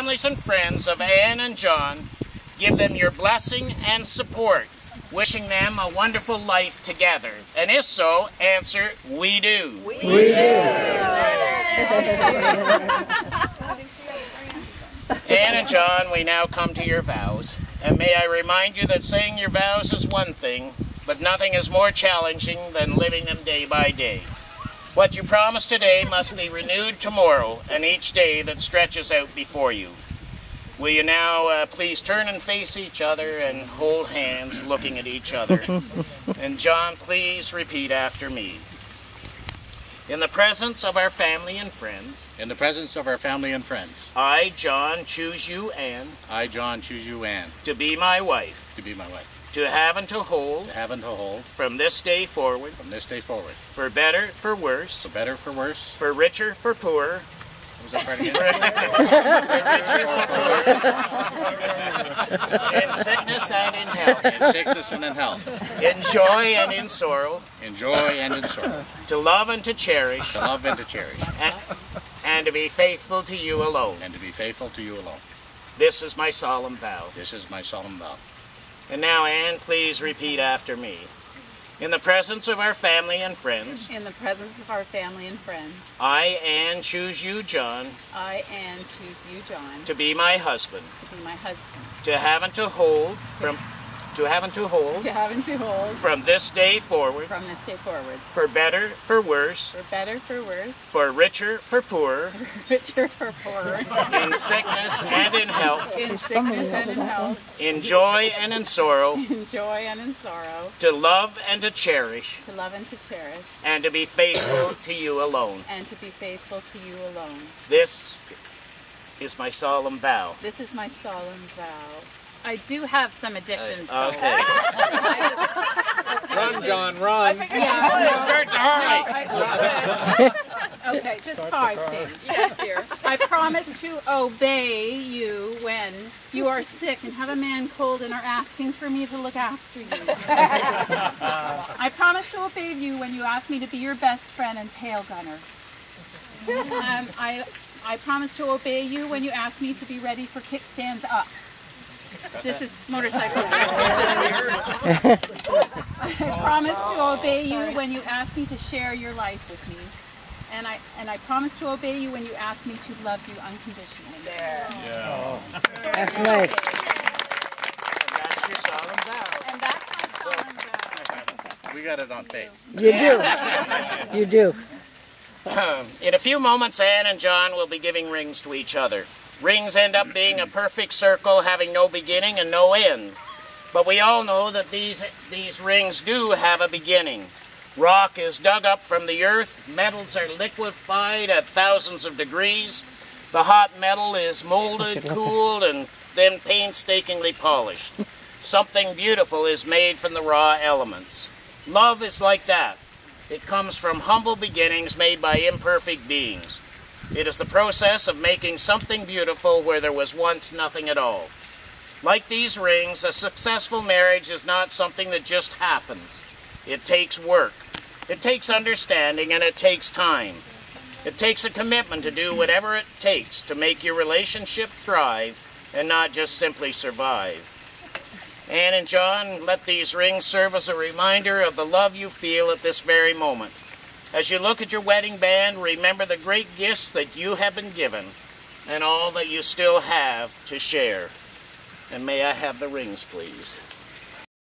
families and friends of Anne and John, give them your blessing and support, wishing them a wonderful life together. And if so, answer, we do. We do. Anne and John, we now come to your vows. And may I remind you that saying your vows is one thing, but nothing is more challenging than living them day by day. What you promise today must be renewed tomorrow and each day that stretches out before you. Will you now please turn and face each other and hold hands looking at each other. And John, please repeat after me. In the presence of our family and friends. In the presence of our family and friends. I, John, choose you, Anne. I, John, choose you, Anne. To be my wife. To be my wife. To have and to hold. To have and to hold. From this day forward. From this day forward. For better, for worse. For better, for worse. For richer, for poorer. What was that part again? In sickness and in health. In sickness and in health. In joy and in sorrow. In joy and in sorrow. To love and to cherish. To love and to cherish. And to be faithful to you alone. And to be faithful to you alone. This is my solemn vow. This is my solemn vow. And now, Anne, please repeat after me. In the presence of our family and friends. In the presence of our family and friends. I, Anne, choose you, John. I, Anne, choose you, John. To be my husband. To be my husband. To have and to hold from. To have and to hold. To have and to hold. From this day forward. From this day forward. For better, for worse. For better, for worse. For richer, for poorer. For richer, for poorer. In sickness and in health. In sickness and in health. In joy and in sorrow. In joy and in sorrow. To love and to cherish. To love and to cherish. And to be faithful to you alone. And to be faithful to you alone. This is my solemn vow. This is my solemn vow. I do have some additions, though. Okay. Run, John, run. Start to hurry. Okay, just 5 things. Yes, dear. I promise to obey you when you are sick and have a man cold and are asking for me to look after you. I promise to obey you when you ask me to be your best friend and tail gunner. I promise to obey you when you ask me to be ready for kickstands up. This is motorcycles. I promise to obey you when you ask me to share your life with me. And I promise to obey you when you ask me to love you unconditionally. There. Yeah. That's nice. That's your solemn vow. And that's my solemn vow. We got it on tape. You do. You do. In a few moments, Anne and John will be giving rings to each other. Rings end up being a perfect circle, having no beginning and no end. But we all know that these rings do have a beginning. Rock is dug up from the earth, metals are liquefied at thousands of degrees, the hot metal is molded, cooled, and then painstakingly polished. Something beautiful is made from the raw elements. Love is like that. It comes from humble beginnings made by imperfect beings. It is the process of making something beautiful where there was once nothing at all. Like these rings, a successful marriage is not something that just happens. It takes work. It takes understanding, and it takes time. It takes a commitment to do whatever it takes to make your relationship thrive and not just simply survive. Anne and John, let these rings serve as a reminder of the love you feel at this very moment. As you look at your wedding band, remember the great gifts that you have been given and all that you still have to share. And may I have the rings, please?